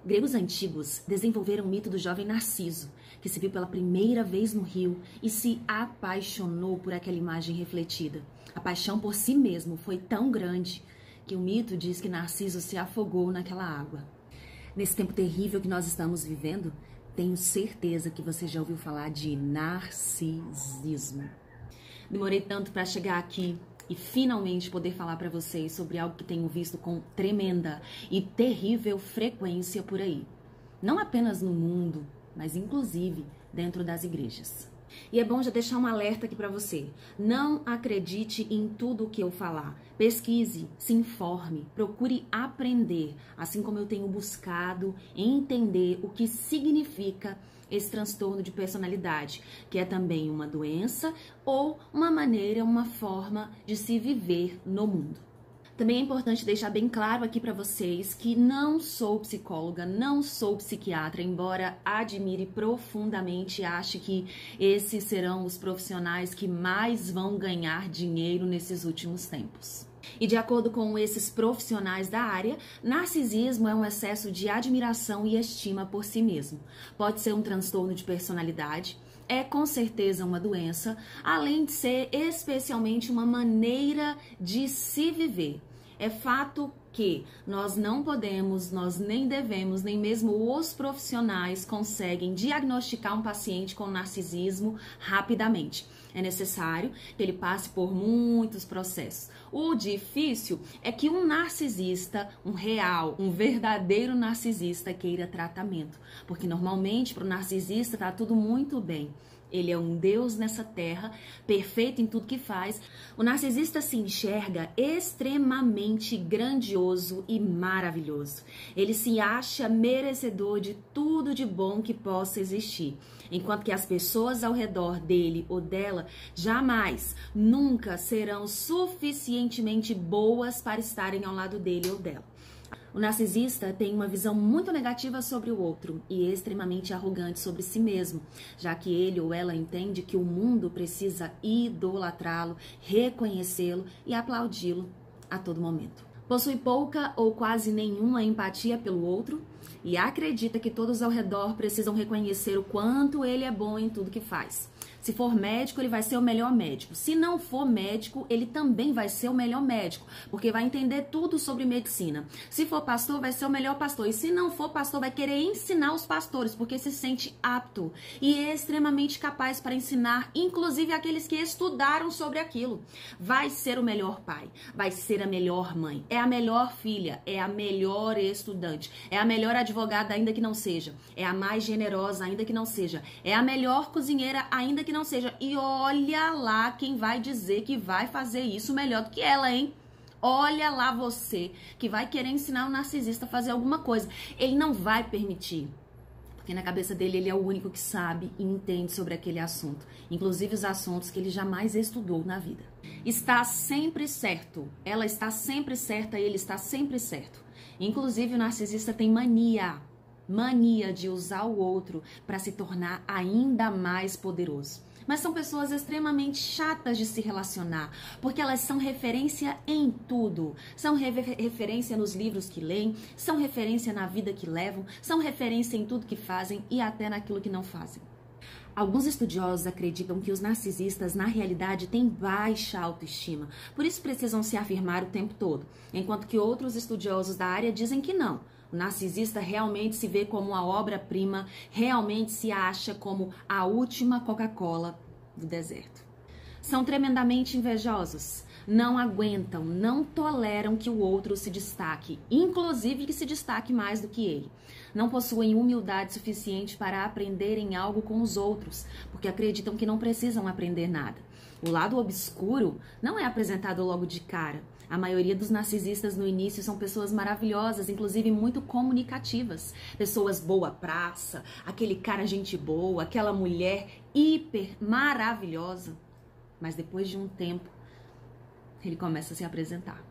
Gregos antigos desenvolveram o mito do jovem Narciso, que se viu pela primeira vez no rio e se apaixonou por aquela imagem refletida. A paixão por si mesmo foi tão grande que o mito diz que Narciso se afogou naquela água. Nesse tempo terrível que nós estamos vivendo, tenho certeza que você já ouviu falar de narcisismo. Demorei tanto para chegar aqui e finalmente poder falar para vocês sobre algo que tenho visto com tremenda e terrível frequência por aí. Não apenas no mundo, mas inclusive dentro das igrejas. E é bom já deixar um alerta aqui para você. Não acredite em tudo o que eu falar. Pesquise, se informe, procure aprender, assim como eu tenho buscado entender o que significa esse transtorno de personalidade, que é também uma doença ou uma maneira, uma forma de se viver no mundo. Também é importante deixar bem claro aqui para vocês que não sou psicóloga, não sou psiquiatra, embora admire profundamente e ache que esses serão os profissionais que mais vão ganhar dinheiro nesses últimos tempos. E de acordo com esses profissionais da área, narcisismo é um excesso de admiração e estima por si mesmo. Pode ser um transtorno de personalidade, é com certeza uma doença, além de ser especialmente uma maneira de se viver. É fato que nós não podemos, nós nem devemos, nem mesmo os profissionais conseguem diagnosticar um paciente com narcisismo rapidamente. É necessário que ele passe por muitos processos. O difícil é que um narcisista, um real, um verdadeiro narcisista queira tratamento, porque normalmente para o narcisista tá tudo muito bem. Ele é um Deus nessa terra, perfeito em tudo que faz. O narcisista se enxerga extremamente grandioso e maravilhoso. Ele se acha merecedor de tudo de bom que possa existir. Enquanto que as pessoas ao redor dele ou dela jamais, nunca serão suficientemente boas para estarem ao lado dele ou dela. O narcisista tem uma visão muito negativa sobre o outro e extremamente arrogante sobre si mesmo, já que ele ou ela entende que o mundo precisa idolatrá-lo, reconhecê-lo e aplaudi-lo a todo momento. Possui pouca ou quase nenhuma empatia pelo outro e acredita que todos ao redor precisam reconhecer o quanto ele é bom em tudo que faz. Se for médico, ele vai ser o melhor médico. Se não for médico, ele também vai ser o melhor médico, porque vai entender tudo sobre medicina. Se for pastor, vai ser o melhor pastor. E se não for pastor, vai querer ensinar os pastores, porque se sente apto e extremamente capaz para ensinar, inclusive aqueles que estudaram sobre aquilo. Vai ser o melhor pai, vai ser a melhor mãe, é a melhor filha, é a melhor estudante, é a melhor advogada, ainda que não seja, é a mais generosa, ainda que não seja, é a melhor cozinheira, ainda que não seja. E olha lá quem vai dizer que vai fazer isso melhor do que ela, hein? Olha lá você que vai querer ensinar o narcisista a fazer alguma coisa. Ele não vai permitir, porque na cabeça dele ele é o único que sabe e entende sobre aquele assunto, inclusive os assuntos que ele jamais estudou na vida. Está sempre certo, ela está sempre certa, ele está sempre certo. Inclusive o narcisista tem mania de usar o outro para se tornar ainda mais poderoso. Mas são pessoas extremamente chatas de se relacionar, porque elas são referência em tudo. São referência nos livros que leem, são referência na vida que levam, são referência em tudo que fazem e até naquilo que não fazem. Alguns estudiosos acreditam que os narcisistas, na realidade, têm baixa autoestima, por isso precisam se afirmar o tempo todo, enquanto que outros estudiosos da área dizem que não. O narcisista realmente se vê como a obra-prima, realmente se acha como a última Coca-Cola do deserto. São tremendamente invejosos, não aguentam, não toleram que o outro se destaque, inclusive que se destaque mais do que ele. Não possuem humildade suficiente para aprenderem algo com os outros, porque acreditam que não precisam aprender nada. O lado obscuro não é apresentado logo de cara. A maioria dos narcisistas no início são pessoas maravilhosas, inclusive muito comunicativas. Pessoas boa praça, aquele cara gente boa, aquela mulher hiper maravilhosa. Mas depois de um tempo, ele começa a se apresentar.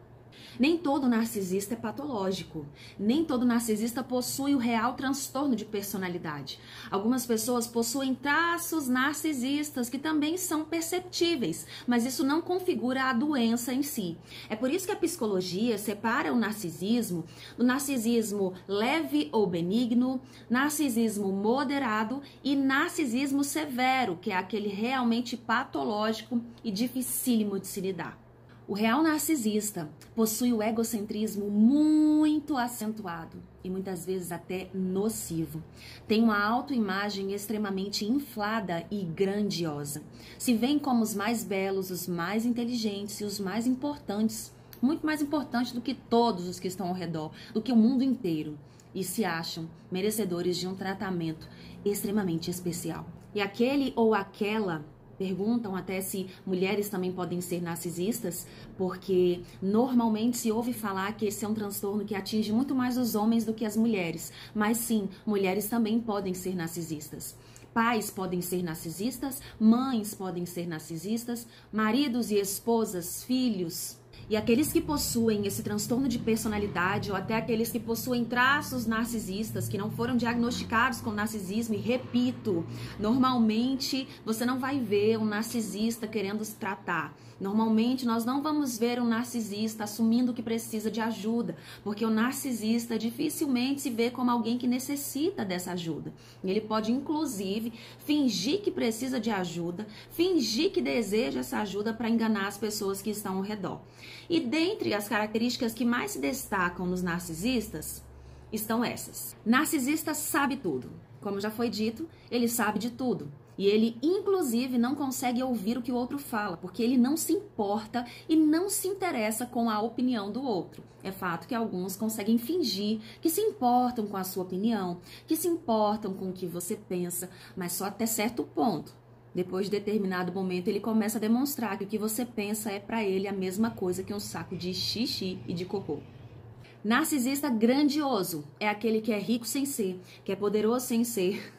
Nem todo narcisista é patológico. Nem todo narcisista possui o real transtorno de personalidade. Algumas pessoas possuem traços narcisistas que também são perceptíveis, mas isso não configura a doença em si. É por isso que a psicologia separa o narcisismo do narcisismo leve ou benigno, narcisismo moderado e narcisismo severo, que é aquele realmente patológico e dificílimo de se lidar. O real narcisista possui o egocentrismo muito acentuado e muitas vezes até nocivo. Tem uma autoimagem extremamente inflada e grandiosa. Se veem como os mais belos, os mais inteligentes e os mais importantes, muito mais importantes do que todos os que estão ao redor, do que o mundo inteiro, e se acham merecedores de um tratamento extremamente especial. E aquele ou aquela perguntam até se mulheres também podem ser narcisistas, porque normalmente se ouve falar que esse é um transtorno que atinge muito mais os homens do que as mulheres. Mas sim, mulheres também podem ser narcisistas. Pais podem ser narcisistas, mães podem ser narcisistas, maridos e esposas, filhos. E aqueles que possuem esse transtorno de personalidade ou até aqueles que possuem traços narcisistas, que não foram diagnosticados com narcisismo, e repito, normalmente você não vai ver um narcisista querendo se tratar. Normalmente nós não vamos ver um narcisista assumindo que precisa de ajuda, porque o narcisista dificilmente se vê como alguém que necessita dessa ajuda. Ele pode inclusive fingir que precisa de ajuda, fingir que deseja essa ajuda para enganar as pessoas que estão ao redor. E dentre as características que mais se destacam nos narcisistas, estão essas. Narcisista sabe tudo. Como já foi dito, ele sabe de tudo. E ele, inclusive, não consegue ouvir o que o outro fala, porque ele não se importa e não se interessa com a opinião do outro. É fato que alguns conseguem fingir que se importam com a sua opinião, que se importam com o que você pensa, mas só até certo ponto. Depois de determinado momento, ele começa a demonstrar que o que você pensa é para ele a mesma coisa que um saco de xixi e de cocô. Narcisista grandioso é aquele que é rico sem ser, que é poderoso sem ser,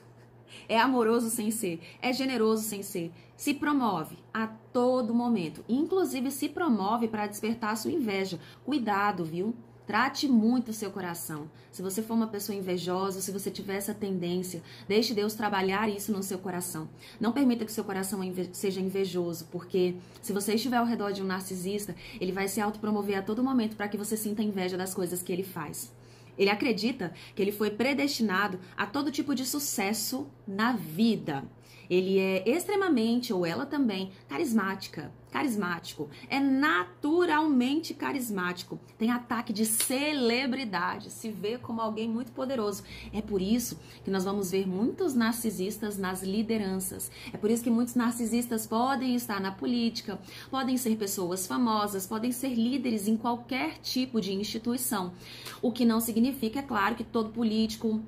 é amoroso sem ser, é generoso sem ser, se promove a todo momento, inclusive se promove para despertar a sua inveja. Cuidado, viu? Trate muito o seu coração. Se você for uma pessoa invejosa, se você tiver essa tendência, deixe Deus trabalhar isso no seu coração. Não permita que o seu coração seja invejoso, porque se você estiver ao redor de um narcisista, ele vai se autopromover a todo momento para que você sinta inveja das coisas que ele faz. Ele acredita que ele foi predestinado a todo tipo de sucesso na vida. Ele é extremamente, ou ela também, carismático, é naturalmente carismático, tem ataque de celebridade, se vê como alguém muito poderoso. É por isso que nós vamos ver muitos narcisistas nas lideranças, é por isso que muitos narcisistas podem estar na política, podem ser pessoas famosas, podem ser líderes em qualquer tipo de instituição, o que não significa, é claro, que todo político,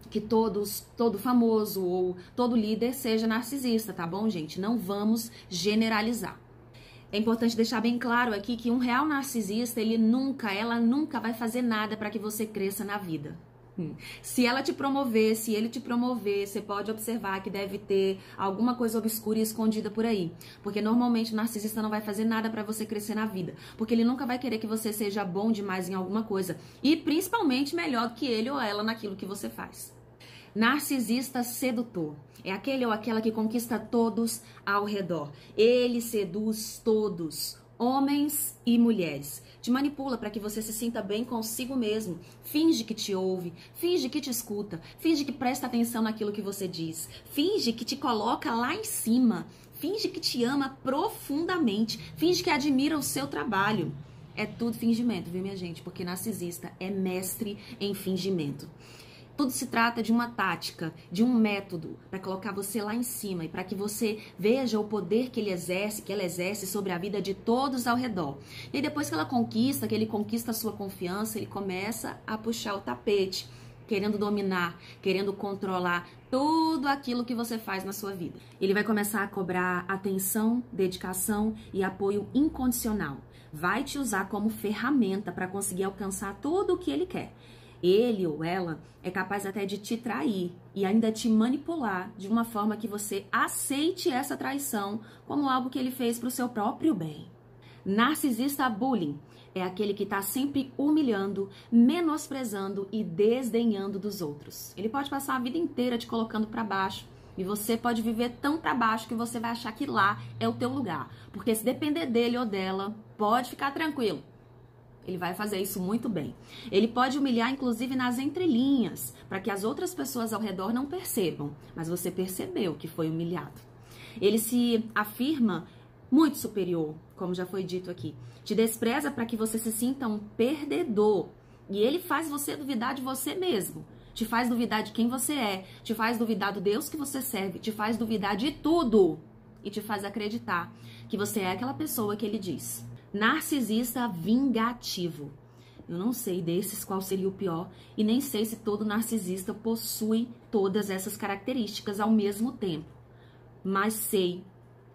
que todo famoso ou todo líder seja narcisista, tá bom, gente? Não vamos generalizar. É importante deixar bem claro aqui que um real narcisista, ela nunca vai fazer nada para que você cresça na vida. Se ela te promover, se ele te promover, você pode observar que deve ter alguma coisa obscura e escondida por aí. Porque normalmente o narcisista não vai fazer nada para você crescer na vida. Porque ele nunca vai querer que você seja bom demais em alguma coisa. E principalmente melhor do que ele ou ela naquilo que você faz. Narcisista sedutor é aquele ou aquela que conquista todos ao redor. Ele seduz todos, homens e mulheres. Te manipula para que você se sinta bem consigo mesmo. Finge que te ouve, finge que te escuta, finge que presta atenção naquilo que você diz, finge que te coloca lá em cima, finge que te ama profundamente, finge que admira o seu trabalho. É tudo fingimento, viu, minha gente? Porque narcisista é mestre em fingimento. Tudo se trata de uma tática, de um método para colocar você lá em cima e para que você veja o poder que ela exerce sobre a vida de todos ao redor. E aí, depois que ele conquista a sua confiança, ele começa a puxar o tapete, querendo dominar, querendo controlar tudo aquilo que você faz na sua vida. Ele vai começar a cobrar atenção, dedicação e apoio incondicional. Vai te usar como ferramenta para conseguir alcançar tudo o que ele quer. Ele ou ela é capaz até de te trair e ainda te manipular de uma forma que você aceite essa traição como algo que ele fez para o seu próprio bem. Narcisista bullying é aquele que está sempre humilhando, menosprezando e desdenhando dos outros. Ele pode passar a vida inteira te colocando para baixo e você pode viver tão para baixo que você vai achar que lá é o teu lugar. Porque se depender dele ou dela, pode ficar tranquilo. Ele vai fazer isso muito bem. Ele pode humilhar, inclusive, nas entrelinhas, para que as outras pessoas ao redor não percebam. Mas você percebeu que foi humilhado. Ele se afirma muito superior, como já foi dito aqui. Te despreza para que você se sinta um perdedor. E ele faz você duvidar de você mesmo. Te faz duvidar de quem você é. Te faz duvidar do Deus que você serve. Te faz duvidar de tudo. E te faz acreditar que você é aquela pessoa que ele diz. Narcisista vingativo. Eu não sei desses qual seria o pior e nem sei se todo narcisista possui todas essas características ao mesmo tempo. Mas sei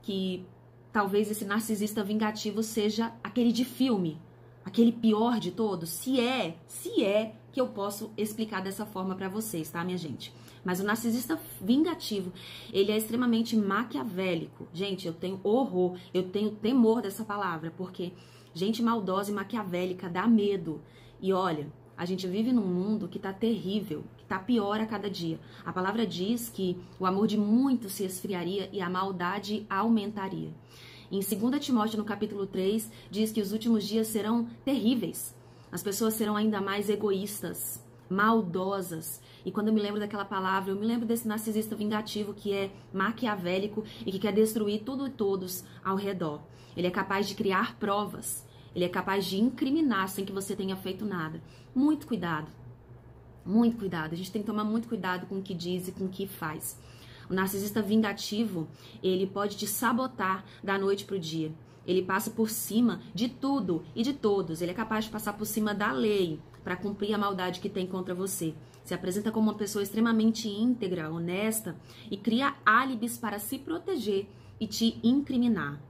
que talvez esse narcisista vingativo seja aquele de filme, aquele pior de todos. Se é que eu posso explicar dessa forma para vocês, tá, minha gente? Mas o narcisista vingativo, ele é extremamente maquiavélico. Gente, eu tenho horror, eu tenho temor dessa palavra, porque gente maldosa e maquiavélica dá medo. E olha, a gente vive num mundo que tá terrível, que tá pior a cada dia. A palavra diz que o amor de muitos se esfriaria e a maldade aumentaria. Em 2 Timóteo, no capítulo 3, diz que os últimos dias serão terríveis. As pessoas serão ainda mais egoístas, maldosas. E quando eu me lembro daquela palavra, eu me lembro desse narcisista vingativo que é maquiavélico e que quer destruir tudo e todos ao redor. Ele é capaz de criar provas. Ele é capaz de incriminar sem que você tenha feito nada. Muito cuidado. Muito cuidado. A gente tem que tomar muito cuidado com o que diz e com o que faz. O narcisista vingativo, ele pode te sabotar da noite pro dia. Ele passa por cima de tudo e de todos. Ele é capaz de passar por cima da lei para cumprir a maldade que tem contra você. Se apresenta como uma pessoa extremamente íntegra, honesta e cria álibis para se proteger e te incriminar.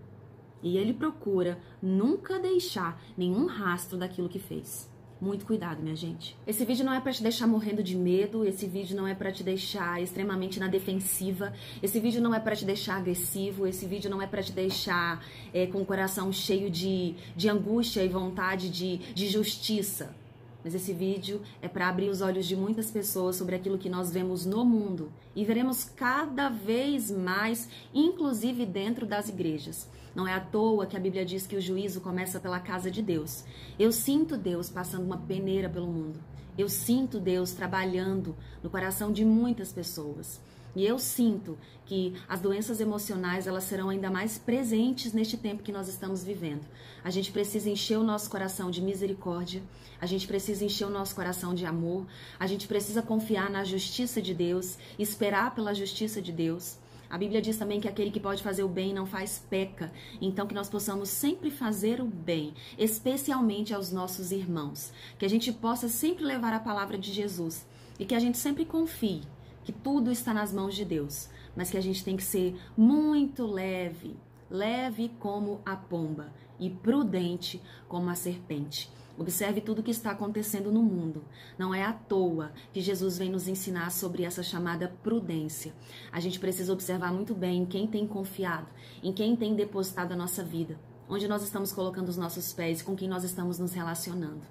E ele procura nunca deixar nenhum rastro daquilo que fez. Muito cuidado, minha gente. Esse vídeo não é pra te deixar morrendo de medo, esse vídeo não é pra te deixar extremamente na defensiva, esse vídeo não é pra te deixar agressivo, esse vídeo não é pra te deixar com o coração cheio de angústia e vontade de justiça. Mas esse vídeo é para abrir os olhos de muitas pessoas sobre aquilo que nós vemos no mundo. E veremos cada vez mais, inclusive dentro das igrejas. Não é à toa que a Bíblia diz que o juízo começa pela casa de Deus. Eu sinto Deus passando uma peneira pelo mundo. Eu sinto Deus trabalhando no coração de muitas pessoas. E eu sinto que as doenças emocionais, elas serão ainda mais presentes neste tempo que nós estamos vivendo. A gente precisa encher o nosso coração de misericórdia, a gente precisa encher o nosso coração de amor, a gente precisa confiar na justiça de Deus, esperar pela justiça de Deus. A Bíblia diz também que aquele que pode fazer o bem não faz peca. Então que nós possamos sempre fazer o bem, especialmente aos nossos irmãos. Que a gente possa sempre levar a palavra de Jesus e que a gente sempre confie que tudo está nas mãos de Deus, mas que a gente tem que ser muito leve, leve como a pomba e prudente como a serpente. Observe tudo o que está acontecendo no mundo. Não é à toa que Jesus vem nos ensinar sobre essa chamada prudência. A gente precisa observar muito bem em quem tem confiado, em quem tem depositado a nossa vida, onde nós estamos colocando os nossos pés e com quem nós estamos nos relacionando.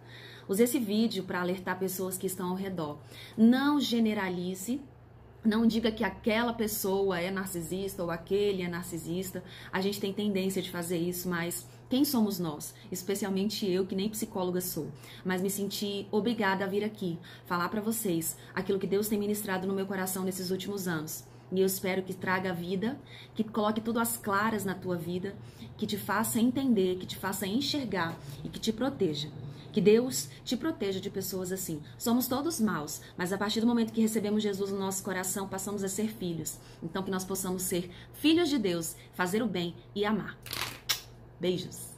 Use esse vídeo para alertar pessoas que estão ao redor. Não generalize. Não diga que aquela pessoa é narcisista ou aquele é narcisista. A gente tem tendência de fazer isso, mas quem somos nós? Especialmente eu, que nem psicóloga sou. Mas me senti obrigada a vir aqui falar para vocês aquilo que Deus tem ministrado no meu coração nesses últimos anos. E eu espero que traga vida, que coloque tudo às claras na tua vida, que te faça entender, que te faça enxergar e que te proteja. Que Deus te proteja de pessoas assim. Somos todos maus, mas a partir do momento que recebemos Jesus no nosso coração, passamos a ser filhos. Então que nós possamos ser filhos de Deus, fazer o bem e amar. Beijos!